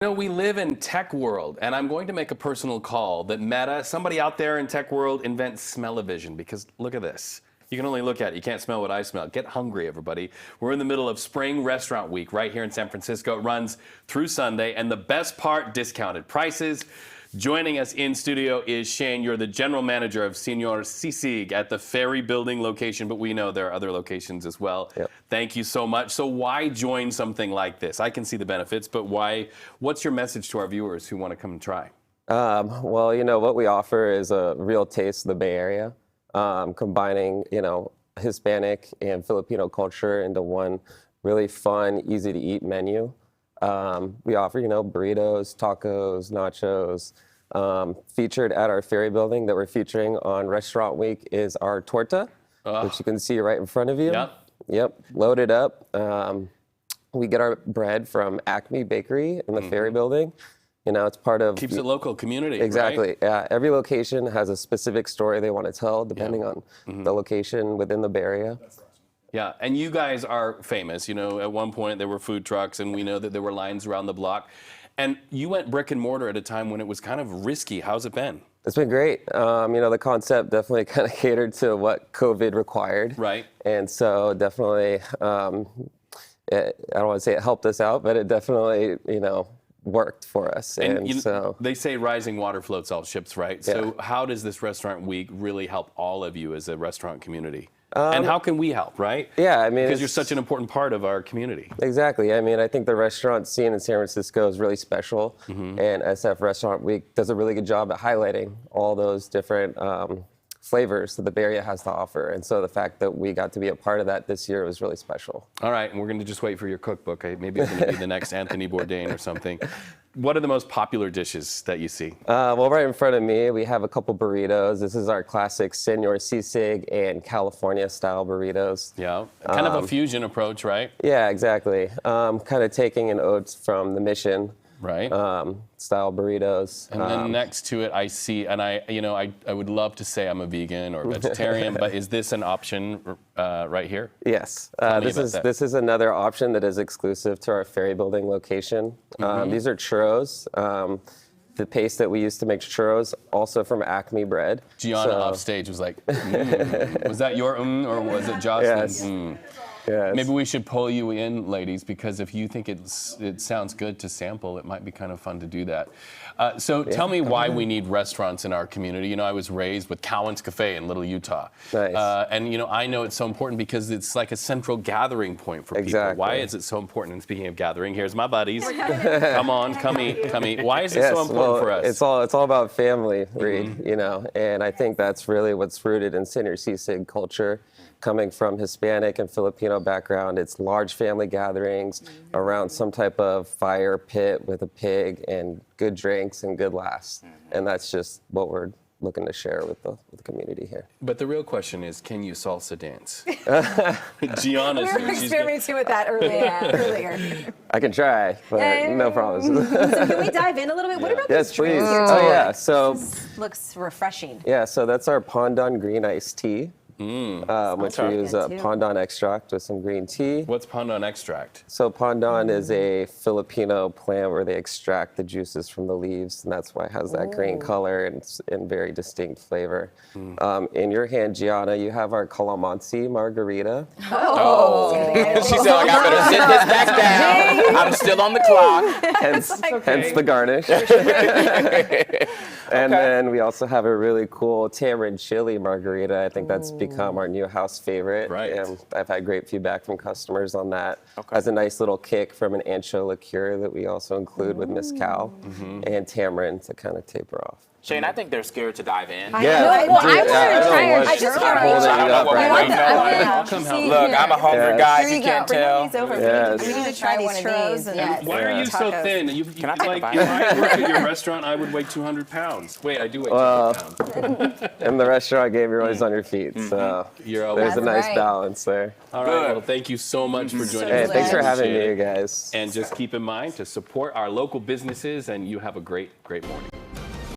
We live in tech world, and I'm going to make a personal call that Meta, somebody out there in tech world, invents smell-o-vision, because look at this. You can only look at it. You can't smell what I smell. Get hungry, everybody. We're in the middle of Spring Restaurant Week right here in San Francisco. It runs through Sunday, and the best part, discounted prices. Joining us in studio is Shane. You're the general manager of Senor Sisiq at the Ferry Building location, but we know there are other locations as well. Yep. Thank you so much. So why join something like this? I can see the benefits, but why? What's your message to our viewers who want to come and try? Well, what we offer is a real taste of the Bay Area, combining, Hispanic and Filipino culture into one really fun, easy to eat menu. We offer, burritos, tacos, nachos. Featured at our Ferry Building that we're featuring on Restaurant Week is our torta, which you can see right in front of you. Yep, loaded up. We get our bread from Acme Bakery in the Ferry Building. It's part of... Keeps it local, community, Exactly. Right? Yeah, every location has a specific story they want to tell, depending on the location within the Bay Area. Yeah, and you guys are famous. At one point there were food trucks, and we know that there were lines around the block. And you went brick and mortar at a time when it was kind of risky. How's it been? It's been great. The concept definitely kind of catered to what COVID required. Right. And so definitely, I don't want to say it helped us out, but it definitely, worked for us. And so they say rising water floats all ships, right? Yeah. So how does this Restaurant Week really help all of you as a restaurant community? And how can we help, right? Yeah, because you're such an important part of our community. Exactly. I think the restaurant scene in San Francisco is really special, and SF Restaurant Week does a really good job at highlighting all those different flavors that the Bay Area has to offer. And so the fact that we got to be a part of that this year was really special. All right, and we're going to just wait for your cookbook. Maybe it's going to be the next Anthony Bourdain or something. What are the most popular dishes that you see? Well, right in front of me, we have a couple burritos. This is our classic Senor Sisiq and California-style burritos. Yeah, kind of a fusion approach, right? Yeah, exactly. Kind of taking an ode from the Mission. Right. Style burritos. And then next to it, I see, and I would love to say I'm a vegan or vegetarian, but is this an option right here? Yes. This is another option that is exclusive to our Ferry Building location. These are churros. The paste that we use to make churros, also from Acme bread. Gianna off stage was like, was that your or was it Jocelyn's? Yes. Yes. Maybe we should pull you in, ladies, because if you think it sounds good to sample, it might be kind of fun to do that. So tell me why we need restaurants in our community. I was raised with Cowan's Cafe in Little Utah. Nice. And I know it's so important because it's like a central gathering point for people. Why is it so important? And speaking of gathering, here's my buddies. Come on, come eat. Why is it so important for us? It's all about family, Reed, and I think that's really what's rooted in Senor Sisiq culture. Coming from Hispanic and Filipino background, it's large family gatherings around some type of fire pit with a pig and good drinks and good laughs. And that's just what we're looking to share with the community here. But the real question is, can you salsa dance? Gianna's we were experimenting with that earlier. I can try, but no promises. So can we dive in a little bit? What about this drink please. here? Oh yeah, so looks refreshing. Yeah, so that's our Pandan green iced tea. Which we use pandan extract with some green tea. What's pandan extract? So pandan is a Filipino plant where they extract the juices from the leaves, and that's why it has that green color and very distinct flavor. In your hand, Gianna, you have our calamansi margarita. She said, like, I better sit this back down. I'm still on the clock. Hence the garnish. And then we also have a really cool tamarind chili margarita. I think that's become our new house favorite. Right. And I've had great feedback from customers on that. Has a nice little kick from an ancho liqueur that we also include with mezcal and tamarind to kind of taper off. Shane, I think they're scared to dive in. I just can't reach out. Look, I'm a hungry guy, if you can't tell. Yes. We need to try these churros. Why are you so thin? Can I take a bite? If I worked at your restaurant, I would weigh 200 pounds. Wait, I do weigh 200 pounds. In the restaurant game, you're always on your feet. So there's a nice balance there. All right, well, thank you so much for joining us. Hey, thanks for having me, you guys. And just keep in mind to support our local businesses, and you have a great, great morning.